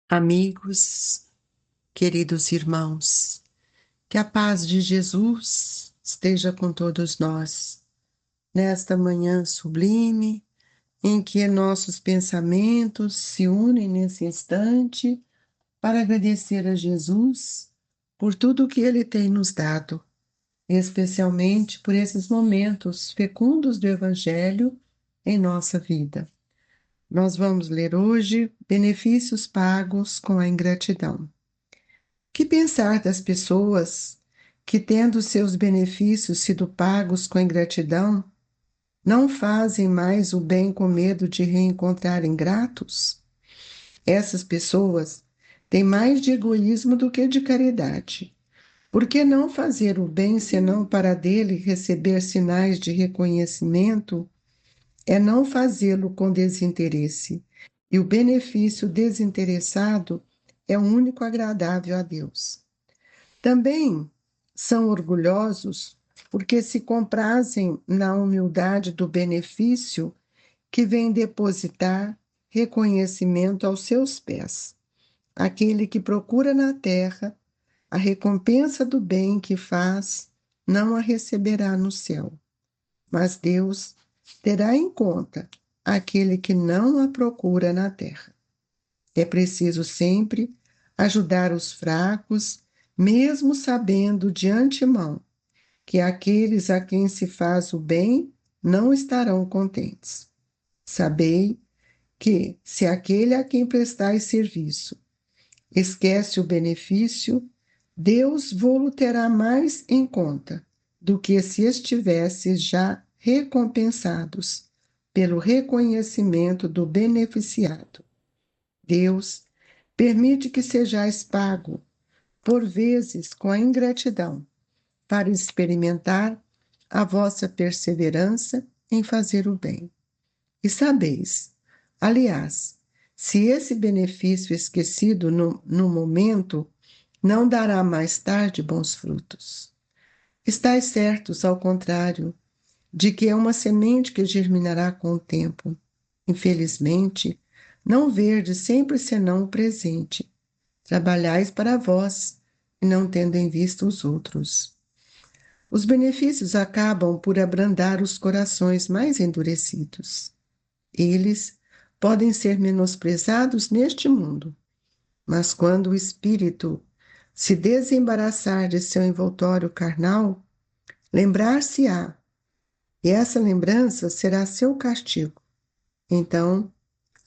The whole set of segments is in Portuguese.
Amigos, queridos irmãos, que a paz de Jesus esteja com todos nós, nesta manhã sublime, em que nossos pensamentos se unem nesse instante para agradecer a Jesus por tudo o que Ele tem nos dado, especialmente por esses momentos fecundos do Evangelho em nossa vida. Nós vamos ler hoje benefícios pagos com a ingratidão. Que pensar das pessoas que, tendo seus benefícios sido pagos com ingratidão, não fazem mais o bem com medo de reencontrar ingratos? Essas pessoas têm mais de egoísmo do que de caridade. Por que não fazer o bem senão para dele receber sinais de reconhecimento? É não fazê-lo com desinteresse. E o benefício desinteressado é o único agradável a Deus. Também são orgulhosos porque se comprazem na humildade do benefício que vem depositar reconhecimento aos seus pés. Aquele que procura na terra a recompensa do bem que faz, não a receberá no céu. Mas Deus terá em conta aquele que não a procura na terra. É preciso sempre ajudar os fracos, mesmo sabendo de antemão que aqueles a quem se faz o bem não estarão contentes. Sabei que, se aquele a quem prestais serviço esquece o benefício, Deus vô-lo terá mais em conta do que se estivesses já recompensados pelo reconhecimento do beneficiado. Deus permite que sejais pago, por vezes com a ingratidão, para experimentar a vossa perseverança em fazer o bem. E sabeis, aliás, se esse benefício esquecido no momento não dará mais tarde bons frutos. Estais certos, ao contrário, de que é uma semente que germinará com o tempo. Infelizmente, não verdes sempre senão o presente. Trabalhais para vós, e não tendo em vista os outros. Os benefícios acabam por abrandar os corações mais endurecidos. Eles podem ser menosprezados neste mundo, mas quando o espírito se desembaraçar de seu envoltório carnal, lembrar-se-á, e essa lembrança será seu castigo. Então,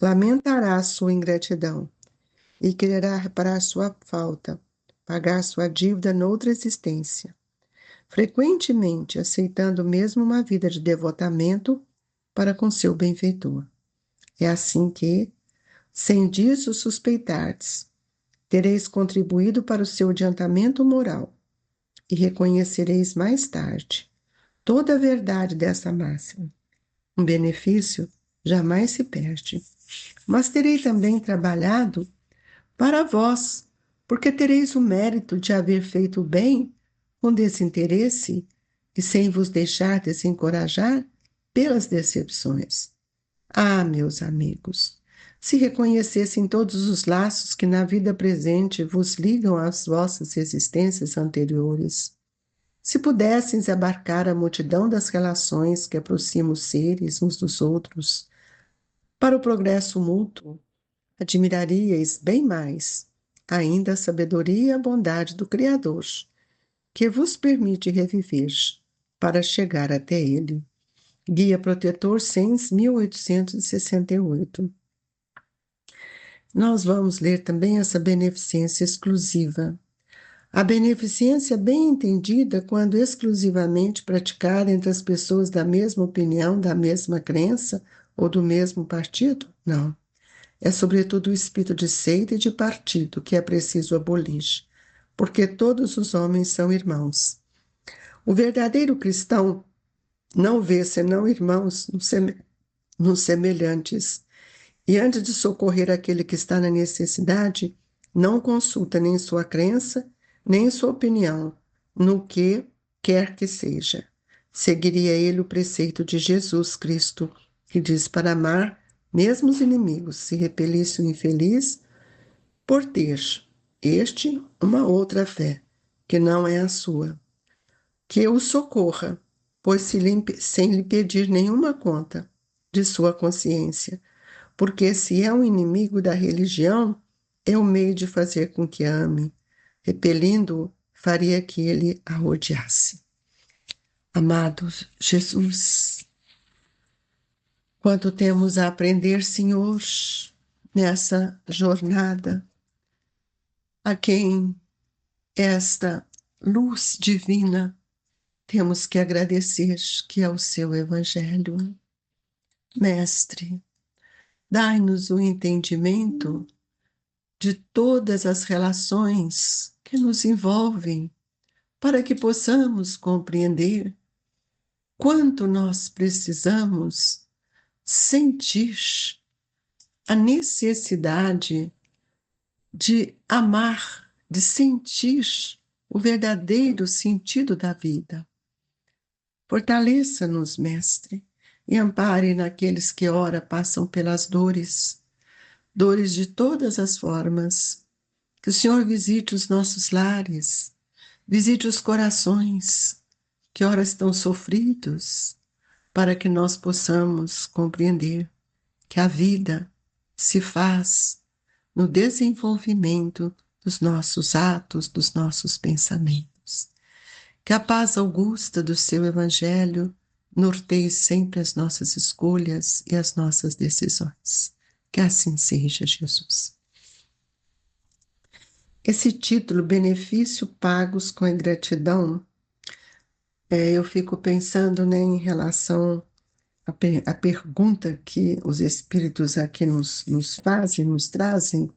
lamentará a sua ingratidão e quererá reparar sua falta, pagar sua dívida noutra existência, frequentemente aceitando mesmo uma vida de devotamento para com seu benfeitor. É assim que, sem disso suspeitardes, tereis contribuído para o seu adiantamento moral e reconhecereis mais tarde toda a verdade dessa máxima. Um benefício jamais se perde. Mas terei também trabalhado para vós, porque tereis o mérito de haver feito o bem com desinteresse e sem vos deixar desencorajar pelas decepções. Ah, meus amigos, se reconhecessem todos os laços que na vida presente vos ligam às vossas existências anteriores, se pudessem abarcar a multidão das relações que aproximam os seres uns dos outros, para o progresso mútuo, admiraríeis bem mais ainda a sabedoria e a bondade do Criador, que vos permite reviver para chegar até Ele. Guia Protetor Sens, 1868. Nós vamos ler também essa beneficência exclusiva. A beneficência bem entendida quando exclusivamente praticada entre as pessoas da mesma opinião, da mesma crença ou do mesmo partido? Não. É sobretudo o espírito de seita e de partido que é preciso abolir, porque todos os homens são irmãos. O verdadeiro cristão não vê senão irmãos nos semelhantes, e antes de socorrer aquele que está na necessidade, não consulta nem sua crença, nem sua opinião, no que quer que seja. Seguiria ele o preceito de Jesus Cristo, que diz para amar mesmo os inimigos, se repelisse o infeliz, por ter uma outra fé, que não é a sua, que o socorra, pois sem lhe pedir nenhuma conta de sua consciência, porque se é um inimigo da religião, é o meio de fazer com que ame, repelindo-o, faria que ele a odiasse. Amados Jesus, quanto temos a aprender, Senhor, nessa jornada, a quem esta luz divina temos que agradecer, que é o seu Evangelho. Mestre, dai-nos o entendimento de todas as relações que nos envolvem, para que possamos compreender quanto nós precisamos sentir a necessidade de amar, de sentir o verdadeiro sentido da vida. Fortaleça-nos, Mestre, e ampare naqueles que ora passam pelas dores, dores de todas as formas. Que o Senhor visite os nossos lares, visite os corações que ora estão sofridos, para que nós possamos compreender que a vida se faz no desenvolvimento dos nossos atos, dos nossos pensamentos. Que a paz augusta do seu Evangelho norteie sempre as nossas escolhas e as nossas decisões. Que assim seja, Jesus. Esse título, Benefício Pagos com Ingratidão, eu fico pensando, né, em relação à pergunta que os Espíritos aqui nos fazem, nos trazem,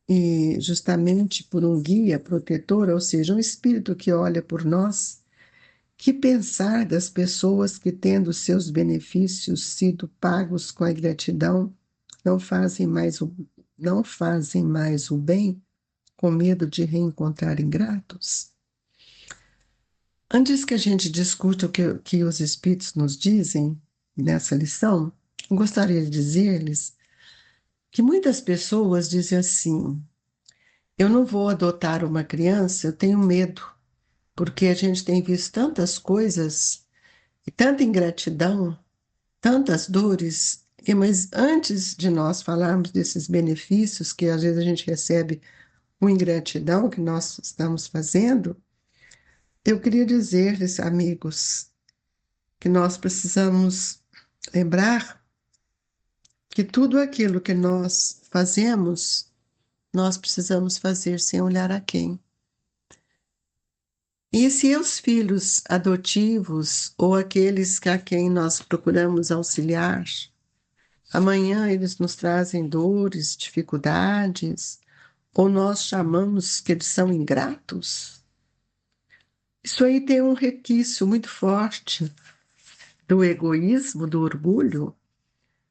e justamente por um guia protetor, ou seja, um Espírito que olha por nós. Que pensar das pessoas que, tendo seus benefícios sido pagos com a ingratidão, não fazem mais o bem, com medo de reencontrar ingratos? Antes que a gente discuta que os Espíritos nos dizem nessa lição, gostaria de dizer-lhes que muitas pessoas dizem assim: eu não vou adotar uma criança, eu tenho medo, porque a gente tem visto tantas coisas e tanta ingratidão, tantas dores. Mas antes de nós falarmos desses benefícios que às vezes a gente recebe com ingratidão que nós estamos fazendo, eu queria dizer-lhes, amigos, que nós precisamos lembrar que tudo aquilo que nós fazemos, nós precisamos fazer sem olhar a quem. E se os filhos adotivos ou aqueles a quem nós procuramos auxiliar, amanhã eles nos trazem dores, dificuldades, ou nós chamamos que eles são ingratos, isso aí tem um requisito muito forte do egoísmo, do orgulho,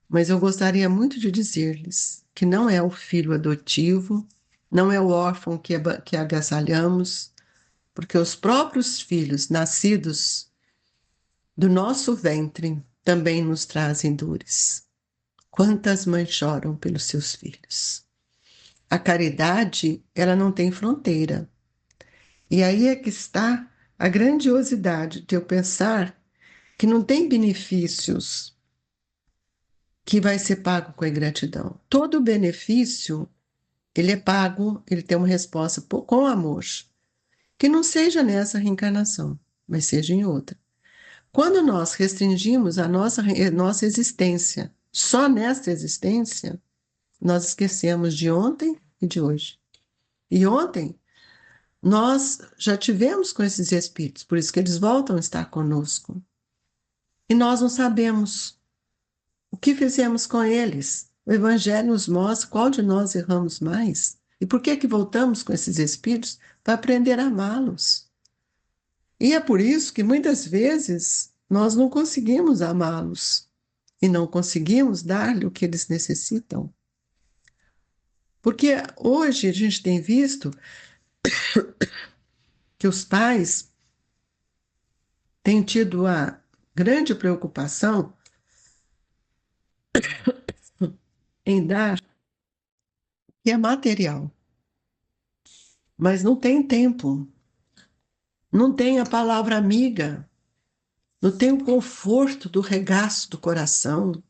mas eu gostaria muito de dizer-lhes que não é o filho adotivo, não é o órfão que agasalhamos, porque os próprios filhos nascidos do nosso ventre também nos trazem dores. Quantas mães choram pelos seus filhos? A caridade, ela não tem fronteira. E aí é que está a grandiosidade de eu pensar que não tem benefícios que vai ser pago com a ingratidão. Todo benefício, ele é pago, ele tem uma resposta com amor, que não seja nessa reencarnação, mas seja em outra. Quando nós restringimos a nossa existência só nesta existência, nós esquecemos de ontem e de hoje. E ontem nós já tivemos com esses espíritos, por isso que eles voltam a estar conosco. E nós não sabemos o que fizemos com eles. O Evangelho nos mostra qual de nós erramos mais. E por que voltamos com esses espíritos? Para aprender a amá-los. E é por isso que muitas vezes nós não conseguimos amá-los e não conseguimos dar-lhe o que eles necessitam. Porque hoje a gente tem visto que os pais têm tido a grande preocupação em dar que é material, mas não tem tempo, não tem a palavra amiga, não tem o conforto do regaço do coração.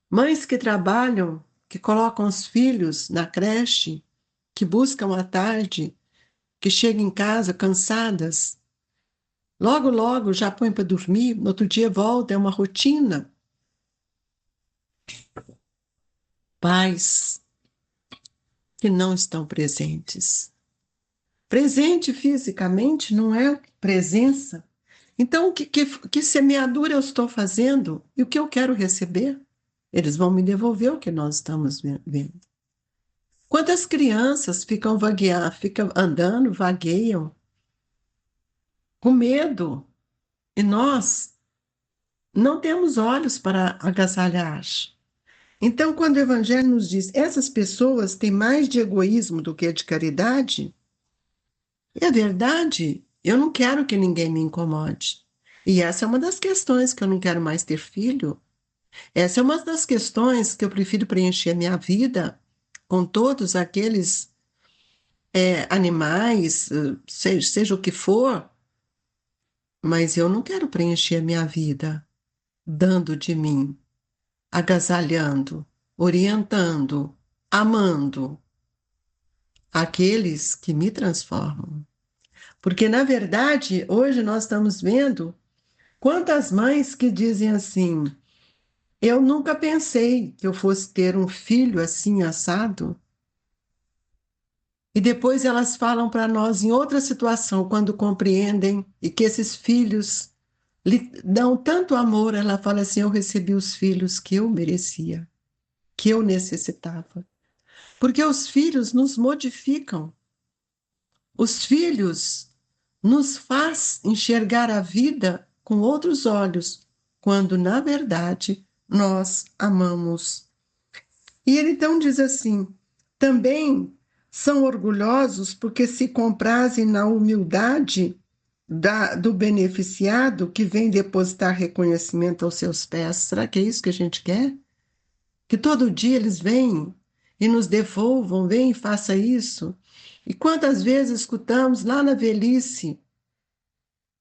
Mães que trabalham, que colocam os filhos na creche, que buscam à tarde, que chegam em casa cansadas, logo, logo já põe para dormir, no outro dia volta, é uma rotina. Pais que não estão presentes. Presente fisicamente não é presença. Então, que semeadura eu estou fazendo e o que eu quero receber? Eles vão me devolver o que nós estamos vendo. Quantas crianças ficam andando, vagueiam, com medo, e nós não temos olhos para agasalhar. Então, quando o Evangelho nos diz essas pessoas têm mais de egoísmo do que de caridade, é verdade, eu não quero que ninguém me incomode. E essa é uma das questões que eu não quero mais ter filho. Essa é uma das questões que eu prefiro preencher minha vida com todos aqueles animais, seja o que for, mas eu não quero preencher minha vida dando de mim, agasalhando, orientando, amando aqueles que me transformam. Porque, na verdade, hoje nós estamos vendo quantas mães que dizem assim: eu nunca pensei que eu fosse ter um filho assim assado. E depois elas falam para nós em outra situação, quando compreendem e que esses filhos lhe dão tanto amor, ela fala assim: eu recebi os filhos que eu merecia, que eu necessitava. Porque os filhos nos modificam. Os filhos nos faz enxergar a vida com outros olhos, quando na verdade nós amamos. E ele então diz assim: também são orgulhosos porque se comprazem na humildade do beneficiado que vem depositar reconhecimento aos seus pés. Será que é isso que a gente quer? Que todo dia eles vêm e nos devolvam, vem e faça isso. E quantas vezes escutamos lá na velhice: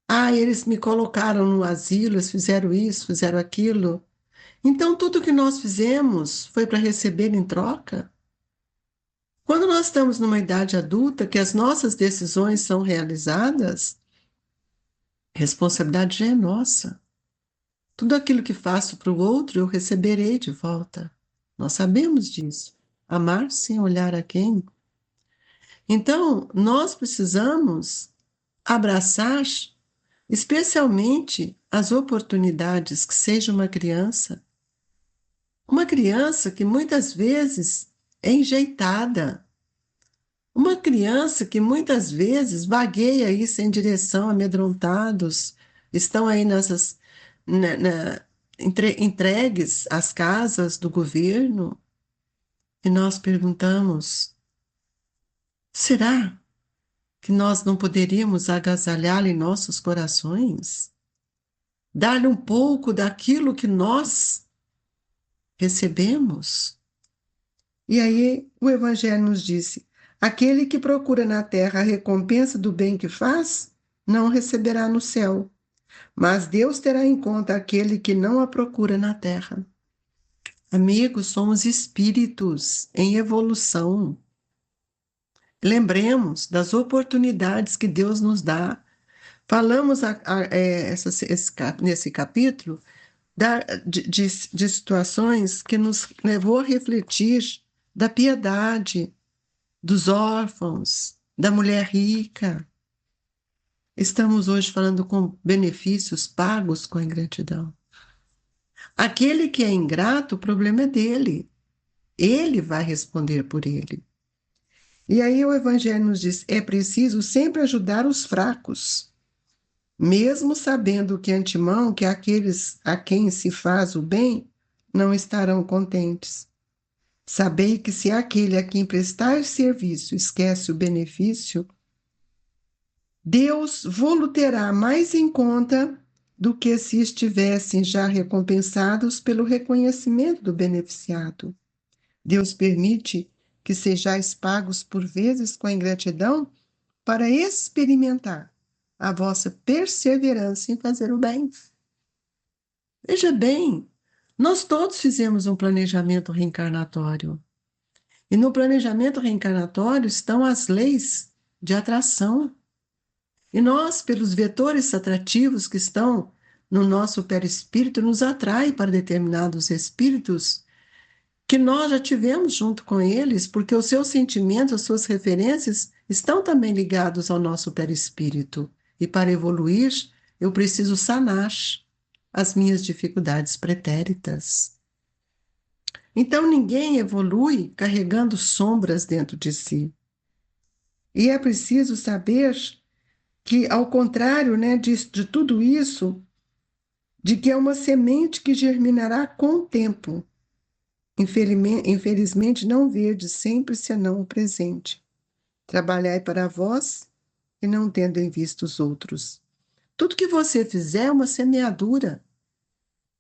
ah, eles me colocaram no asilo, eles fizeram isso, fizeram aquilo. Então, tudo que nós fizemos foi para receber em troca? Quando nós estamos numa idade adulta, que as nossas decisões são realizadas, a responsabilidade já é nossa. Tudo aquilo que faço para o outro, eu receberei de volta. Nós sabemos disso. Amar sem olhar a quem. Então, nós precisamos abraçar, especialmente as oportunidades que seja uma criança que muitas vezes é enjeitada, uma criança que muitas vezes vagueia aí sem direção, amedrontados, estão aí entregues às casas do governo, e nós perguntamos: será que nós não poderíamos agasalhá-lo em nossos corações? Dar-lhe um pouco daquilo que nós recebemos? E aí o Evangelho nos disse: aquele que procura na terra a recompensa do bem que faz, não receberá no céu, mas Deus terá em conta aquele que não a procura na terra. Amigos, somos espíritos em evolução. Lembremos das oportunidades que Deus nos dá. Falamos nesse capítulo de situações que nos levou a refletir da piedade, dos órfãos, da mulher rica. Estamos hoje falando com benefícios pagos com a ingratidão. Aquele que é ingrato, o problema é dele. Ele vai responder por ele. E aí o Evangelho nos diz: é preciso sempre ajudar os fracos, mesmo sabendo que antemão que aqueles a quem se faz o bem não estarão contentes. Sabei que se aquele a quem prestar serviço esquece o benefício, Deus vô-lo terá mais em conta do que se estivessem já recompensados pelo reconhecimento do beneficiado. Deus permite que sejais pagos por vezes com a ingratidão, para experimentar a vossa perseverança em fazer o bem. Veja bem, nós todos fizemos um planejamento reencarnatório. E no planejamento reencarnatório estão as leis de atração. E nós, pelos vetores atrativos que estão no nosso perispírito, nos atrai para determinados espíritos que nós já tivemos junto com eles, porque os seus sentimentos, as suas referências estão também ligados ao nosso perispírito. E para evoluir, eu preciso sanar as minhas dificuldades pretéritas. Então ninguém evolui carregando sombras dentro de si. E é preciso saber que, ao contrário, né, de tudo isso, de que é uma semente que germinará com o tempo. Infelizmente, não vede sempre senão o presente. Trabalhai para vós e não tendo em vista os outros. Tudo que você fizer é uma semeadura.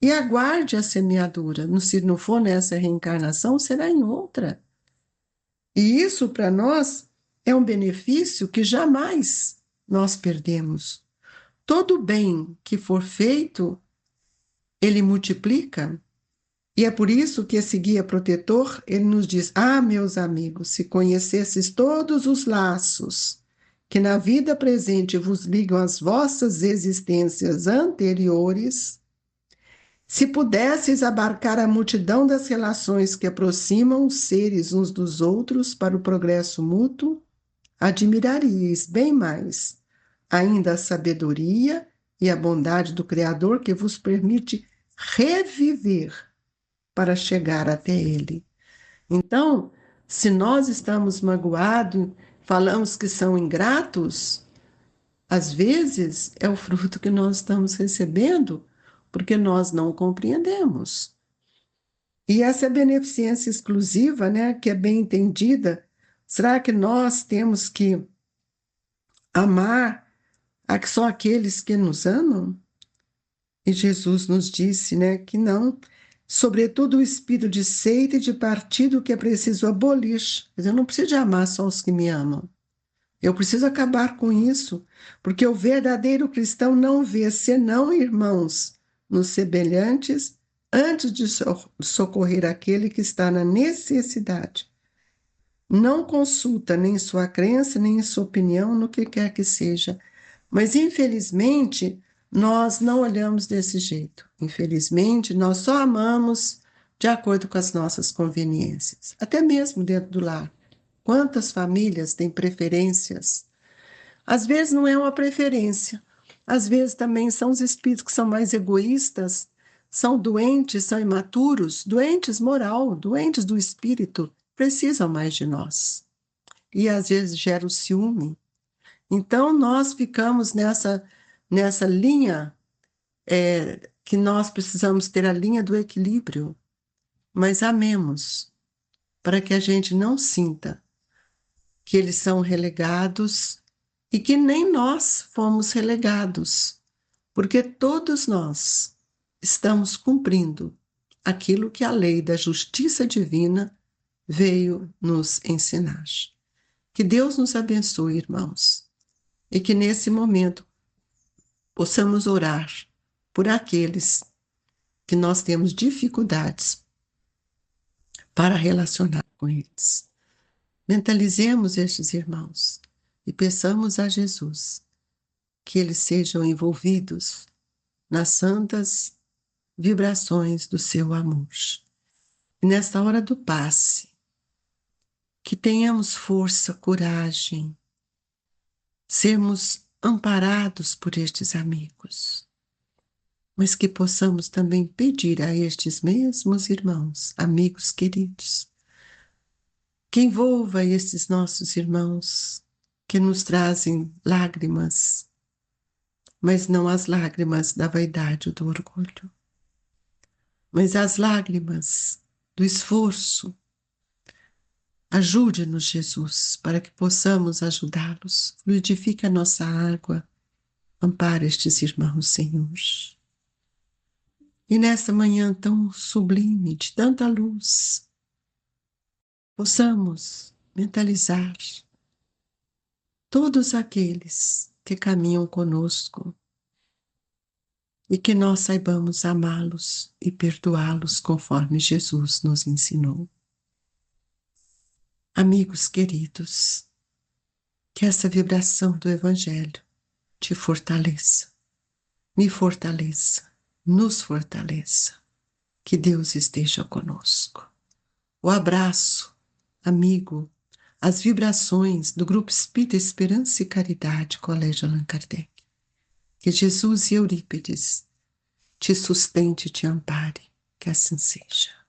E aguarde a semeadura. Se não for nessa reencarnação, será em outra. E isso, para nós, é um benefício que jamais nós perdemos. Todo bem que for feito, ele multiplica. E é por isso que esse guia protetor, ele nos diz: ah, meus amigos, se conhecesses todos os laços que na vida presente vos ligam às vossas existências anteriores, se pudesseis abarcar a multidão das relações que aproximam os seres uns dos outros para o progresso mútuo, admiraríeis bem mais ainda a sabedoria e a bondade do Criador que vos permite reviver para chegar até Ele. Então, se nós estamos magoados, falamos que são ingratos, às vezes é o fruto que nós estamos recebendo, porque nós não compreendemos. E essa beneficência exclusiva, né, que é bem entendida, será que nós temos que amar só aqueles que nos amam? E Jesus nos disse, né, que não, sobretudo o espírito de seita e de partido que é preciso abolir. Mas eu não preciso de amar só os que me amam. Eu preciso acabar com isso, porque o verdadeiro cristão não vê senão irmãos nos semelhantes antes de socorrer aquele que está na necessidade. Não consulta nem sua crença, nem sua opinião no que quer que seja. Mas, infelizmente, nós não olhamos desse jeito. Infelizmente, nós só amamos de acordo com as nossas conveniências, até mesmo dentro do lar. Quantas famílias têm preferências? Às vezes não é uma preferência, às vezes também são os espíritos que são mais egoístas, são doentes, são imaturos, doentes moral, doentes do espírito, precisam mais de nós. E às vezes gera o ciúme. Então nós ficamos nessa linha que nós precisamos ter a linha do equilíbrio, mas amemos, para que a gente não sinta que eles são relegados e que nem nós fomos relegados, porque todos nós estamos cumprindo aquilo que a lei da justiça divina veio nos ensinar. Que Deus nos abençoe, irmãos, e que nesse momento possamos orar por aqueles que nós temos dificuldades para relacionar com eles. Mentalizemos estes irmãos e peçamos a Jesus que eles sejam envolvidos nas santas vibrações do seu amor. E nesta hora do passe, que tenhamos força, coragem, sermos amparados por estes amigos, mas que possamos também pedir a estes mesmos irmãos, amigos queridos, que envolva estes nossos irmãos que nos trazem lágrimas, mas não as lágrimas da vaidade ou do orgulho, mas as lágrimas do esforço. Ajude-nos, Jesus, para que possamos ajudá-los. Fluidifique a nossa água. Ampare estes irmãos, Senhor. E nesta manhã tão sublime, de tanta luz, possamos mentalizar todos aqueles que caminham conosco e que nós saibamos amá-los e perdoá-los conforme Jesus nos ensinou. Amigos queridos, que essa vibração do Evangelho te fortaleça, me fortaleça, nos fortaleça. Que Deus esteja conosco. O abraço, amigo, as vibrações do Grupo Espírita Esperança e Caridade, Colégio Allan Kardec. Que Jesus e Eurípides te sustente e te ampare. Que assim seja.